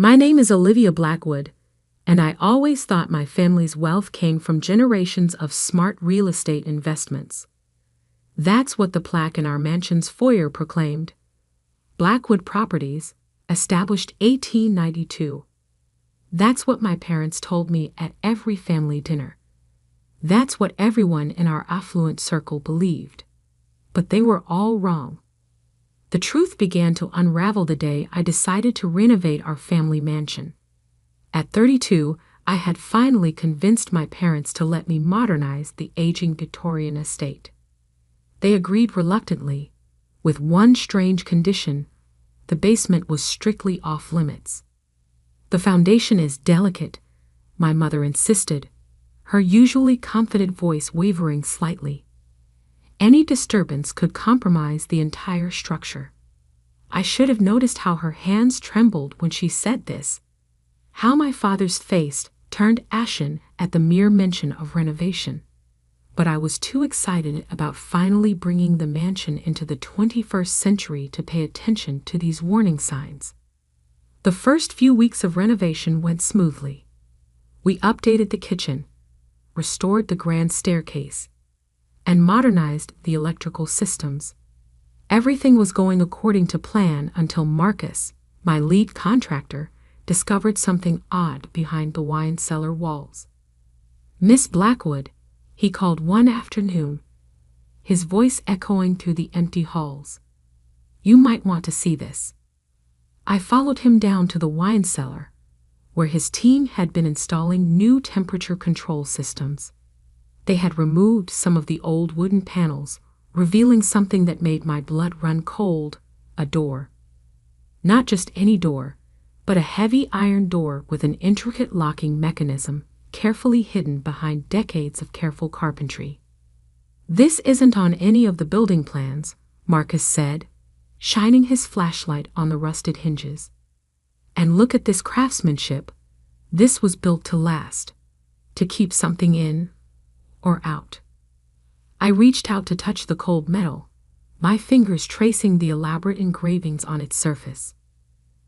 My name is Olivia Blackwood, and I always thought my family's wealth came from generations of smart real estate investments. That's what the plaque in our mansion's foyer proclaimed. Blackwood Properties, established 1892. That's what my parents told me at every family dinner. That's what everyone in our affluent circle believed. But they were all wrong. The truth began to unravel the day I decided to renovate our family mansion. At 32, I had finally convinced my parents to let me modernize the aging Victorian estate. They agreed reluctantly, with one strange condition: the basement was strictly off-limits. The foundation is delicate, my mother insisted, her usually confident voice wavering slightly. Any disturbance could compromise the entire structure. I should have noticed how her hands trembled when she said this, how my father's face turned ashen at the mere mention of renovation. But I was too excited about finally bringing the mansion into the 21st century to pay attention to these warning signs. The first few weeks of renovation went smoothly. We updated the kitchen, restored the grand staircase, and modernized the electrical systems. Everything was going according to plan until Marcus, my lead contractor, discovered something odd behind the wine cellar walls. "Miss Blackwood," he called one afternoon, his voice echoing through the empty halls. "You might want to see this." I followed him down to the wine cellar, where his team had been installing new temperature control systems. They had removed some of the old wooden panels, revealing something that made my blood run cold: a door. Not just any door, but a heavy iron door with an intricate locking mechanism, carefully hidden behind decades of careful carpentry. "This isn't on any of the building plans," Marcus said, shining his flashlight on the rusted hinges. "And look at this craftsmanship. This was built to last, to keep something in or out." I reached out to touch the cold metal, my fingers tracing the elaborate engravings on its surface.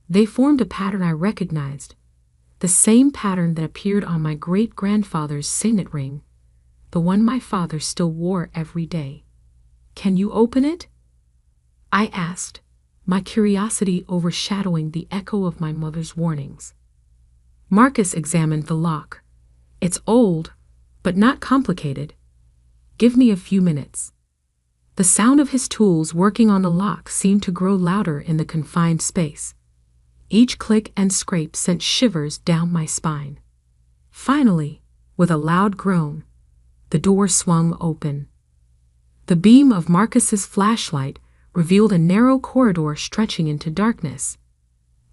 They formed a pattern I recognized, the same pattern that appeared on my great-grandfather's signet ring, the one my father still wore every day. "Can you open it?" I asked, my curiosity overshadowing the echo of my mother's warnings. Marcus examined the lock. "It's old, but not complicated. Give me a few minutes." The sound of his tools working on the lock seemed to grow louder in the confined space. Each click and scrape sent shivers down my spine. Finally, with a loud groan, the door swung open. The beam of Marcus's flashlight revealed a narrow corridor stretching into darkness.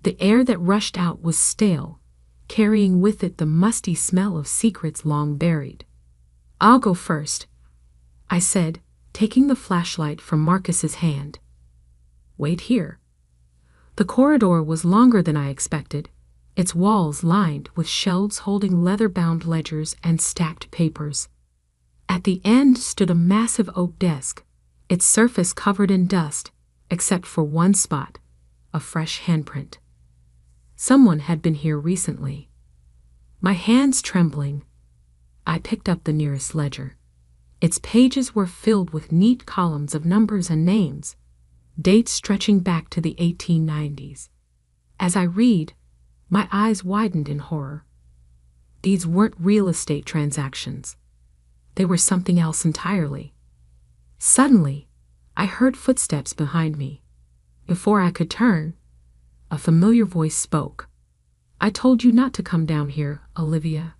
The air that rushed out was stale, carrying with it the musty smell of secrets long buried. "I'll go first," I said, taking the flashlight from Marcus's hand. "Wait here." The corridor was longer than I expected, its walls lined with shelves holding leather-bound ledgers and stacked papers. At the end stood a massive oak desk, its surface covered in dust, except for one spot, a fresh handprint. Someone had been here recently. My hands trembling, I picked up the nearest ledger. Its pages were filled with neat columns of numbers and names, dates stretching back to the 1890s. As I read, my eyes widened in horror. These weren't real estate transactions. They were something else entirely. Suddenly, I heard footsteps behind me. Before I could turn, a familiar voice spoke. "I told you not to come down here, Olivia."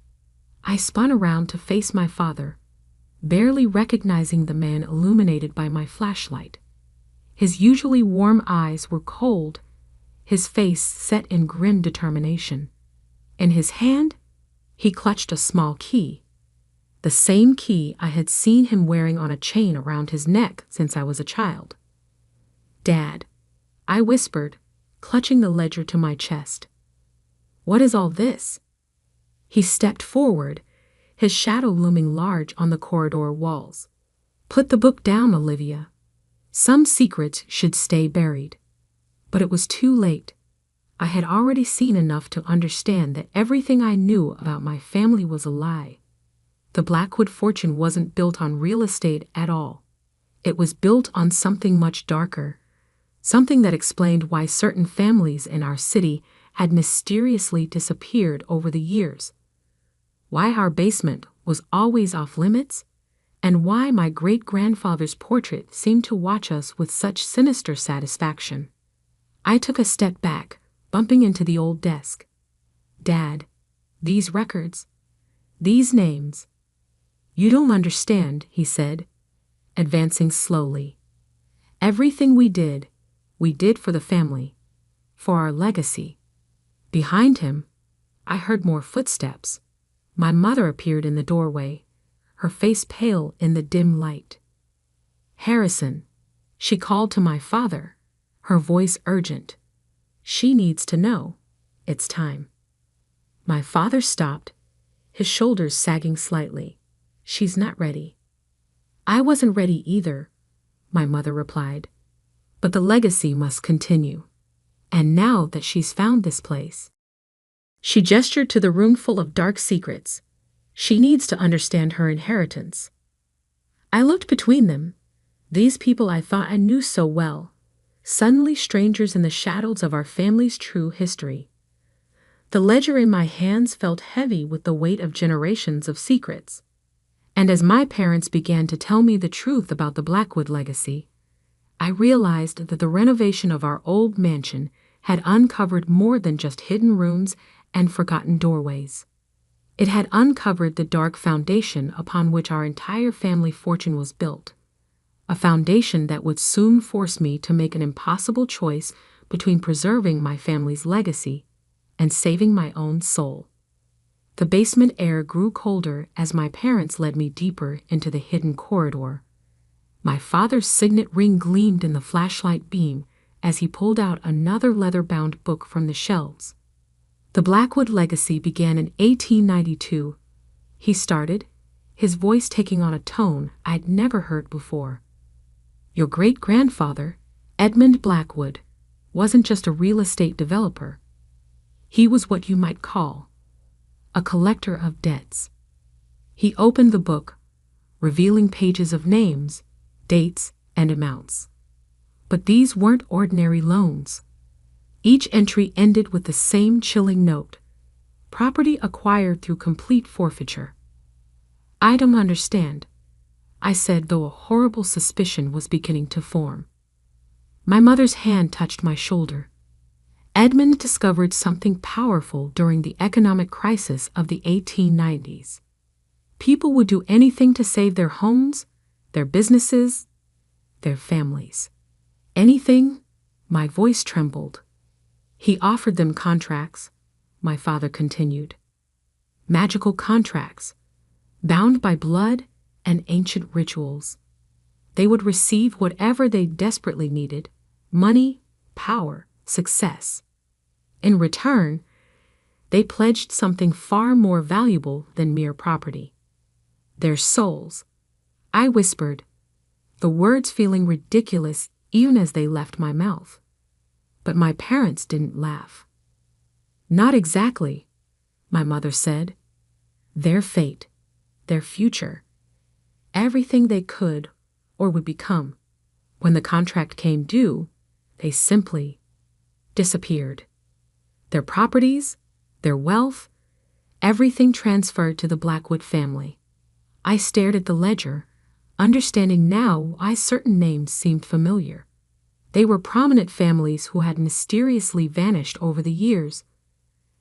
I spun around to face my father, barely recognizing the man illuminated by my flashlight. His usually warm eyes were cold, his face set in grim determination. In his hand, he clutched a small key, the same key I had seen him wearing on a chain around his neck since I was a child. "Dad," I whispered, clutching the ledger to my chest. "What is all this?" He stepped forward, his shadow looming large on the corridor walls. "Put the book down, Olivia. Some secrets should stay buried." But it was too late. I had already seen enough to understand that everything I knew about my family was a lie. The Blackwood fortune wasn't built on real estate at all. It was built on something much darker, something that explained why certain families in our city had mysteriously disappeared over the years, why our basement was always off limits, and why my great-grandfather's portrait seemed to watch us with such sinister satisfaction. I took a step back, bumping into the old desk. "Dad, these records, these names." "You don't understand," he said, advancing slowly. "Everything we did for the family, for our legacy." Behind him, I heard more footsteps. My mother appeared in the doorway, her face pale in the dim light. "Harrison," she called to my father, her voice urgent. "She needs to know. It's time." My father stopped, his shoulders sagging slightly. "She's not ready." "I wasn't ready either," my mother replied. "But the legacy must continue. And now that she's found this place," she gestured to the room full of dark secrets, "she needs to understand her inheritance." I looked between them, these people I thought I knew so well, suddenly strangers in the shadows of our family's true history. The ledger in my hands felt heavy with the weight of generations of secrets. And as my parents began to tell me the truth about the Blackwood legacy, I realized that the renovation of our old mansion had uncovered more than just hidden rooms and forgotten doorways. It had uncovered the dark foundation upon which our entire family fortune was built, a foundation that would soon force me to make an impossible choice between preserving my family's legacy and saving my own soul. The basement air grew colder as my parents led me deeper into the hidden corridor. My father's signet ring gleamed in the flashlight beam as he pulled out another leather-bound book from the shelves. "The Blackwood legacy began in 1892, he started, his voice taking on a tone I'd never heard before. "Your great-grandfather, Edmund Blackwood, wasn't just a real estate developer. He was what you might call a collector of debts." He opened the book, revealing pages of names, dates, and amounts. But these weren't ordinary loans. Each entry ended with the same chilling note: property acquired through complete forfeiture. "I don't understand," I said, though a horrible suspicion was beginning to form. My mother's hand touched my shoulder. "Edmund discovered something powerful during the economic crisis of the 1890s. People would do anything to save their homes, their businesses, their families. Anything." My voice trembled. "He offered them contracts," my father continued. "Magical contracts, bound by blood and ancient rituals. They would receive whatever they desperately needed: money, power, success. In return, they pledged something far more valuable than mere property: their souls." I whispered, the words feeling ridiculous even as they left my mouth. But my parents didn't laugh. "Not exactly," my mother said. "Their fate, their future, everything they could or would become. When the contract came due, they simply disappeared. Their properties, their wealth, everything transferred to the Blackwood family." I stared at the ledger, understanding now why certain names seemed familiar. They were prominent families who had mysteriously vanished over the years,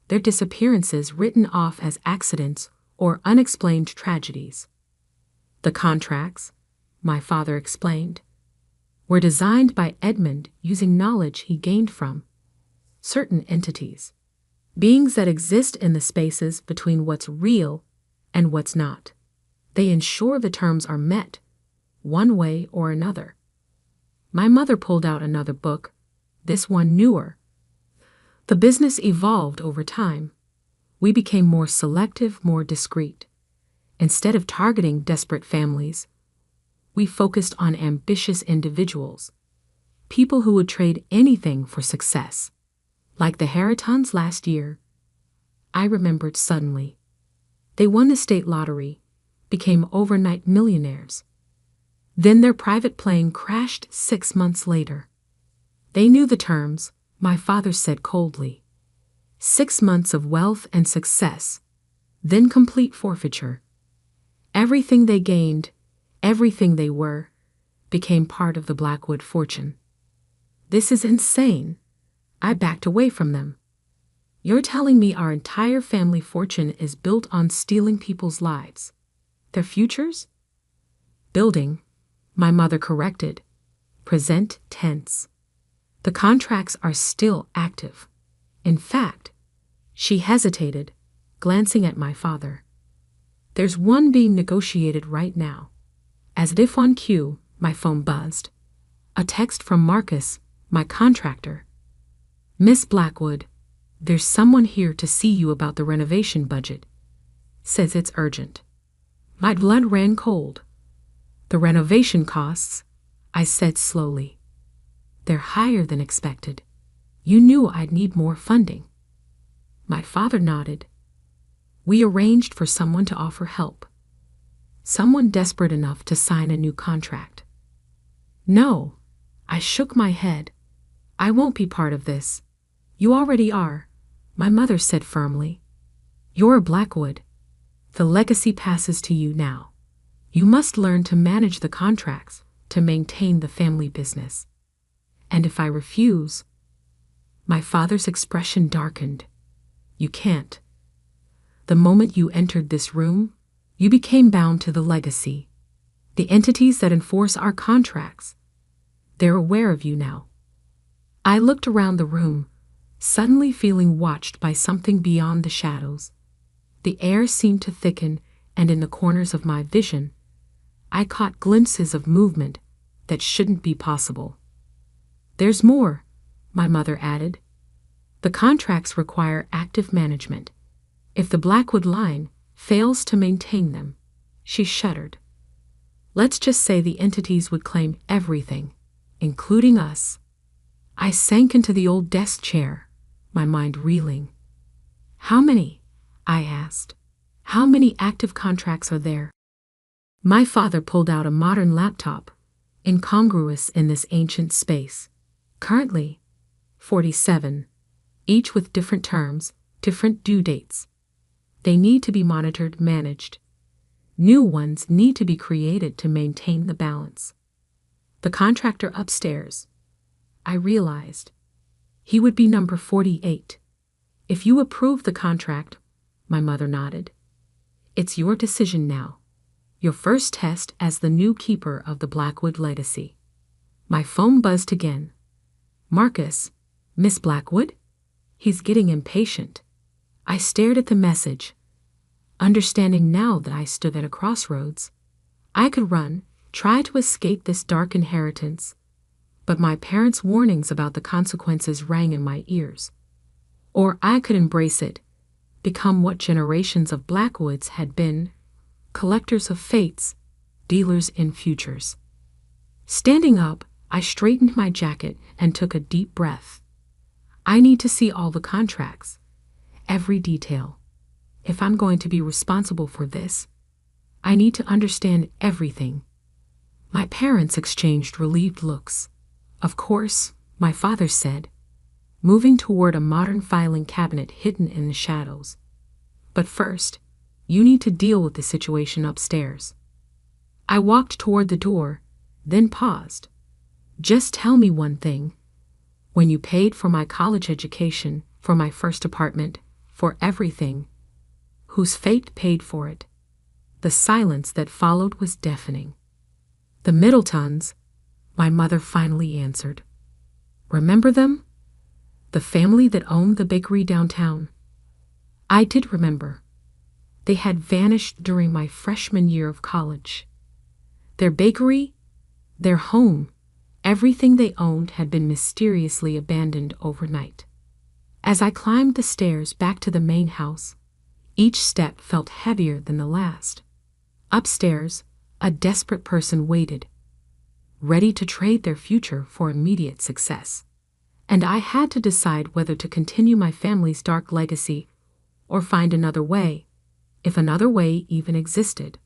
their disappearances written off as accidents or unexplained tragedies. "The contracts," my father explained, "were designed by Edmund using knowledge he gained from certain entities, beings that exist in the spaces between what's real and what's not. They ensure the terms are met, one way or another." My mother pulled out another book, this one newer. The business evolved over time. We became more selective, more discreet. Instead of targeting desperate families, we focused on ambitious individuals, people who would trade anything for success. Like the Harritons last year. I remembered suddenly. They won the state lottery, became overnight millionaires. Then their private plane crashed 6 months later. They knew the terms, my father said coldly. 6 months of wealth and success, then complete forfeiture. Everything they gained, everything they were, became part of the Blackwood fortune. This is insane. I backed away from them. You're telling me our entire family fortune is built on stealing people's lives? Their futures? Building, my mother corrected. Present tense. The contracts are still active. In fact, she hesitated, glancing at my father. There's one being negotiated right now. As if on cue, my phone buzzed. A text from Marcus, my contractor. Miss Blackwood, there's someone here to see you about the renovation budget. Says it's urgent. My blood ran cold. The renovation costs, I said slowly. They're higher than expected. You knew I'd need more funding. My father nodded. We arranged for someone to offer help. Someone desperate enough to sign a new contract. No, I shook my head. I won't be part of this. You already are, my mother said firmly. You're Blackwood. The legacy passes to you now. You must learn to manage the contracts, to maintain the family business. And if I refuse, my father's expression darkened. You can't. The moment you entered this room, you became bound to the legacy. The entities that enforce our contracts. They're aware of you now. I looked around the room, suddenly feeling watched by something beyond the shadows. The air seemed to thicken, and in the corners of my vision, I caught glimpses of movement that shouldn't be possible. There's more, my mother added. The contracts require active management. If the Blackwood line fails to maintain them, she shuddered. Let's just say the entities would claim everything, including us. I sank into the old desk chair, my mind reeling. How many? I asked. How many active contracts are there? My father pulled out a modern laptop, incongruous in this ancient space. Currently, 47, each with different terms, different due dates. They need to be monitored, managed. New ones need to be created to maintain the balance. The contractor upstairs, I realized. He would be number 48. If you approve the contract, my mother nodded. It's your decision now. Your first test as the new keeper of the Blackwood legacy. My phone buzzed again. Marcus, Miss Blackwood? He's getting impatient. I stared at the message, understanding now that I stood at a crossroads. I could run, try to escape this dark inheritance, but my parents' warnings about the consequences rang in my ears. Or I could embrace it, become what generations of Blackwoods had been, collectors of fates, dealers in futures. Standing up, I straightened my jacket and took a deep breath. I need to see all the contracts, every detail. If I'm going to be responsible for this, I need to understand everything. My parents exchanged relieved looks. Of course, my father said, moving toward a modern filing cabinet hidden in the shadows. But first, you need to deal with the situation upstairs. I walked toward the door, then paused. Just tell me one thing. When you paid for my college education, for my first apartment, for everything, whose fate paid for it? The silence that followed was deafening. The Middletons, my mother finally answered. Remember them? The family that owned the bakery downtown. I did remember. They had vanished during my freshman year of college. Their bakery, their home, everything they owned had been mysteriously abandoned overnight. As I climbed the stairs back to the main house, each step felt heavier than the last. Upstairs, a desperate person waited, ready to trade their future for immediate success. and I had to decide whether to continue my family's dark legacy or find another way, if another way even existed.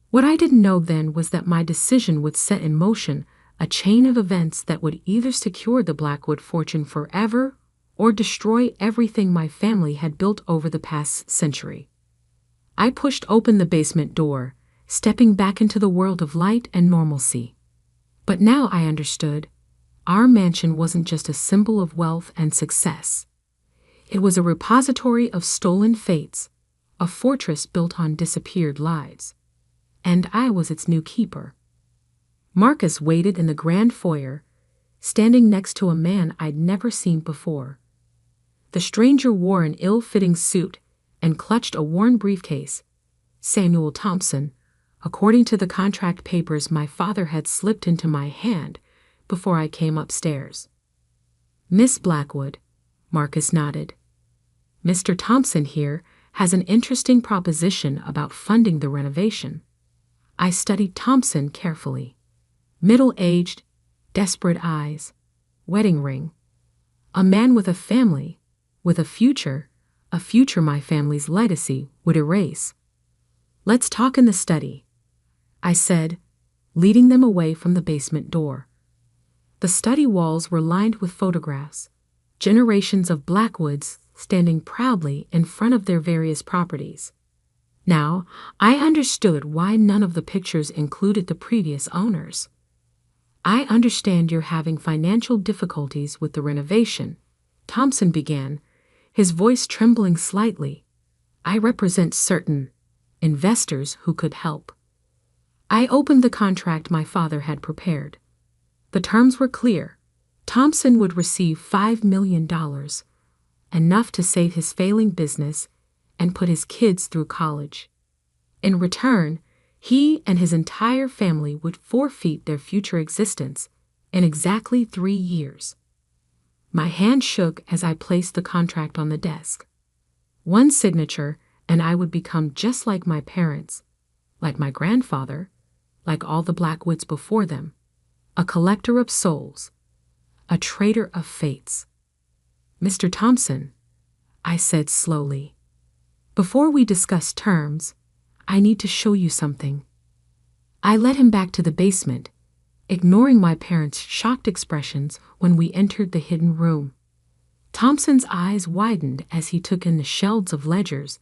What I didn't know then was that my decision would set in motion a chain of events that would either secure the Blackwood fortune forever or destroy everything my family had built over the past century. I pushed open the basement door, stepping back into the world of light and normalcy. But now I understood. Our mansion wasn't just a symbol of wealth and success. It was a repository of stolen fates, a fortress built on disappeared lives. And I was its new keeper. Marcus waited in the grand foyer, standing next to a man I'd never seen before. The stranger wore an ill-fitting suit and clutched a worn briefcase. Samuel Thompson, according to the contract papers my father had slipped into my hand before I came upstairs. Miss Blackwood, Marcus nodded. Mr. Thompson here has an interesting proposition about funding the renovation. I studied Thompson carefully. Middle-aged, desperate eyes, wedding ring. A man with a family, with a future my family's legacy would erase. Let's talk in the study, I said, leading them away from the basement door. The study walls were lined with photographs, generations of Blackwoods standing proudly in front of their various properties. Now, I understood why none of the pictures included the previous owners. I understand you're having financial difficulties with the renovation, Thompson began, his voice trembling slightly. I represent certain investors who could help. I opened the contract my father had prepared. The terms were clear. Thompson would receive $5 million, enough to save his failing business and put his kids through college. In return, he and his entire family would forfeit their future existence in exactly 3 years. My hand shook as I placed the contract on the desk. One signature, and I would become just like my parents, like my grandfather, like all the Blackwoods before them, a collector of souls, a trader of fates. Mr. Thompson, I said slowly, before we discuss terms, I need to show you something. I led him back to the basement, ignoring my parents' shocked expressions when we entered the hidden room. Thompson's eyes widened as he took in the shelves of ledgers,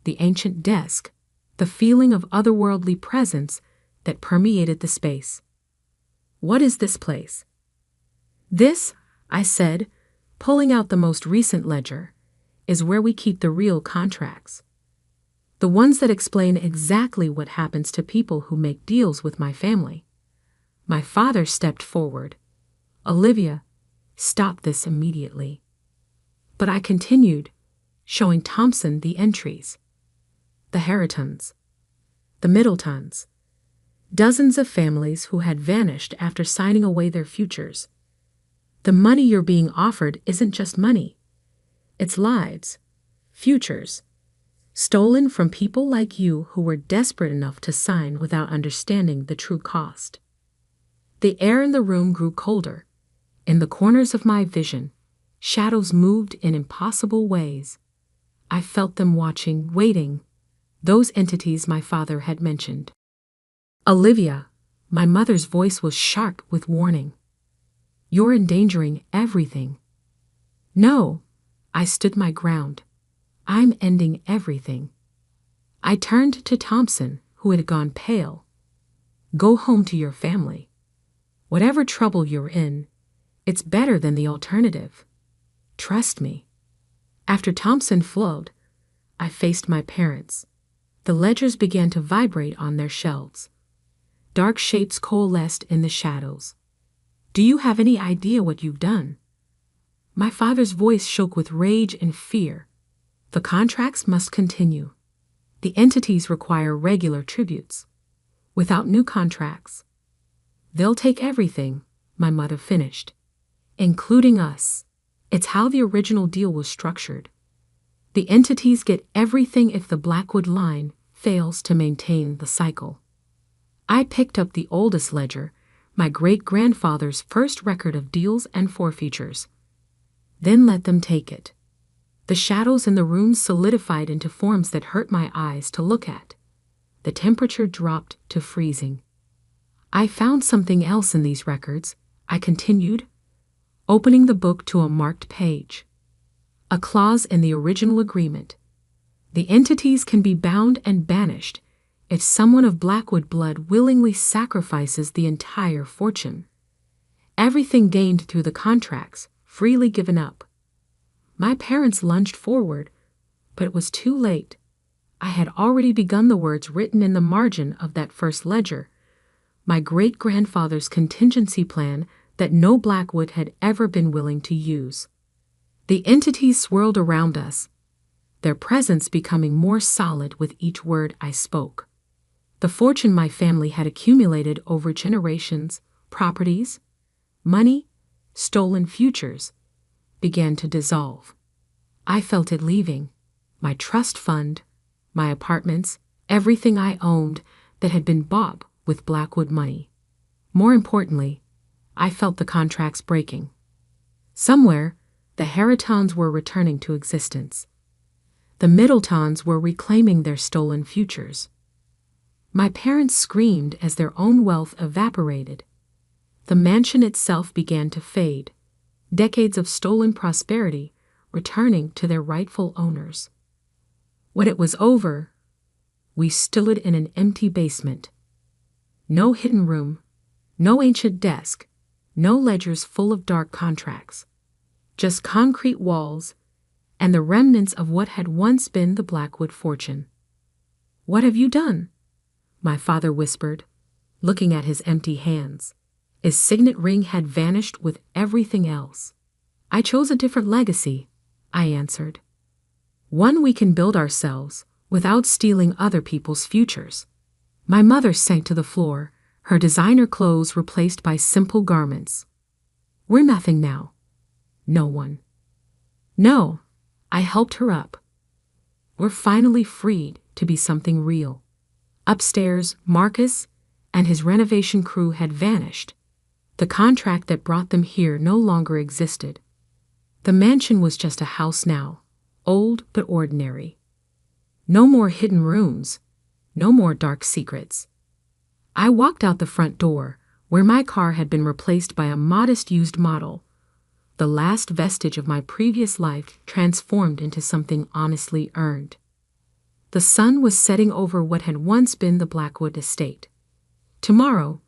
the ancient desk, the feeling of otherworldly presence that permeated the space. What is this place? This, I said, pulling out the most recent ledger, is where we keep the real contracts. The ones that explain exactly what happens to people who make deals with my family. My father stepped forward. Olivia, stop this immediately. But I continued, showing Thompson the entries. The Harringtons, the Middletons, dozens of families who had vanished after signing away their futures. The money you're being offered isn't just money. It's lives, futures, stolen from people like you who were desperate enough to sign without understanding the true cost. The air in the room grew colder. In the corners of my vision, shadows moved in impossible ways. I felt them watching, waiting, those entities my father had mentioned. Olivia, my mother's voice was sharp with warning. You're endangering everything. No, I stood my ground. I'm ending everything. I turned to Thompson, who had gone pale. Go home to your family. Whatever trouble you're in, it's better than the alternative. Trust me. After Thompson flowed, I faced my parents. The ledgers began to vibrate on their shelves. Dark shapes coalesced in the shadows. Do you have any idea what you've done? My father's voice shook with rage and fear. The contracts must continue. The entities require regular tributes. Without new contracts, they'll take everything, my mother finished, including us. It's how the original deal was structured. The entities get everything if the Blackwood line fails to maintain the cycle. I picked up the oldest ledger, my great-grandfather's first record of deals and forfeitures. Then let them take it. The shadows in the room solidified into forms that hurt my eyes to look at. The temperature dropped to freezing. I found something else in these records, I continued, opening the book to a marked page. A clause in the original agreement. The entities can be bound and banished if someone of Blackwood blood willingly sacrifices the entire fortune. Everything gained through the contracts, freely given up. My parents lunged forward, but it was too late. I had already begun the words written in the margin of that first ledger, my great-grandfather's contingency plan that no Blackwood had ever been willing to use. The entities swirled around us, their presence becoming more solid with each word I spoke. The fortune my family had accumulated over generations, properties, money, stolen futures, began to dissolve. I felt it leaving. My trust fund, my apartments, everything I owned that had been bought with Blackwood money. More importantly, I felt the contracts breaking. Somewhere, the Harritons were returning to existence. The Middletons were reclaiming their stolen futures. My parents screamed as their own wealth evaporated. The mansion itself began to fade, decades of stolen prosperity returning to their rightful owners. When it was over, we stood in an empty basement. No hidden room, no ancient desk, no ledgers full of dark contracts. Just concrete walls and the remnants of what had once been the Blackwood fortune. "What have you done?" my father whispered, looking at his empty hands. His signet ring had vanished with everything else. "I chose a different legacy," I answered. "One we can build ourselves without stealing other people's futures." My mother sank to the floor, her designer clothes replaced by simple garments. "We're nothing now." "No one." "No," I helped her up. "We're finally freed to be something real." Upstairs, Marcus and his renovation crew had vanished. The contract that brought them here no longer existed. The mansion was just a house now, old but ordinary. No more hidden rooms, no more dark secrets. I walked out the front door, where my car had been replaced by a modest used model, the last vestige of my previous life transformed into something honestly earned. The sun was setting over what had once been the Blackwood estate. Tomorrow,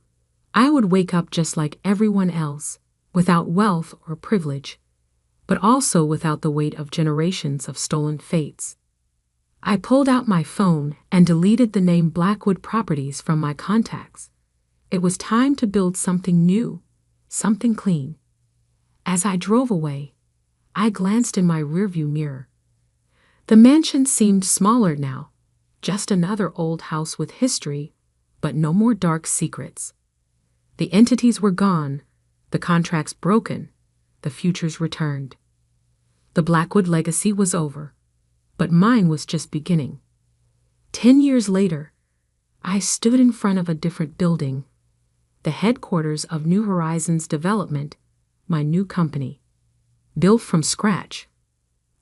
I would wake up just like everyone else, without wealth or privilege, but also without the weight of generations of stolen fates. I pulled out my phone and deleted the name Blackwood Properties from my contacts. It was time to build something new, something clean. As I drove away, I glanced in my rearview mirror. The mansion seemed smaller now, just another old house with history, but no more dark secrets. The entities were gone, the contracts broken, the futures returned. The Blackwood legacy was over, but mine was just beginning. 10 years later, I stood in front of a different building, the headquarters of New Horizons Development, my new company, built from scratch,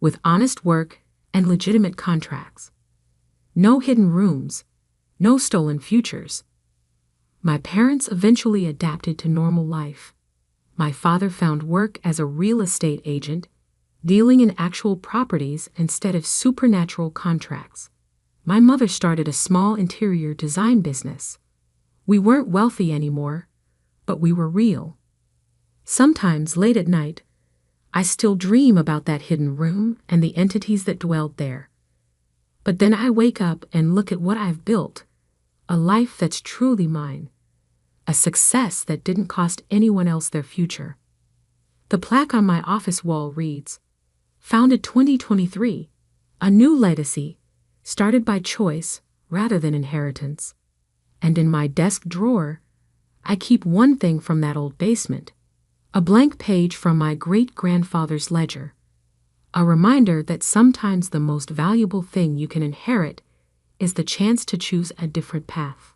with honest work and legitimate contracts. No hidden rooms, no stolen futures. My parents eventually adapted to normal life. My father found work as a real estate agent, dealing in actual properties instead of supernatural contracts. My mother started a small interior design business. We weren't wealthy anymore, but we were real. Sometimes, late at night, I still dream about that hidden room and the entities that dwelled there. But then I wake up and look at what I've built, a life that's truly mine, a success that didn't cost anyone else their future. The plaque on my office wall reads, "Founded 2023, a new legacy, started by choice rather than inheritance." And in my desk drawer, I keep one thing from that old basement, a blank page from my great-grandfather's ledger, a reminder that sometimes the most valuable thing you can inherit is the chance to choose a different path.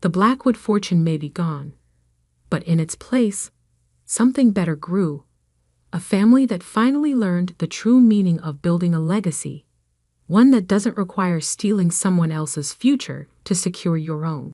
The Blackwood fortune may be gone, but in its place, something better grew, A family that finally learned the true meaning of building a legacy, one that doesn't require stealing someone else's future to secure your own.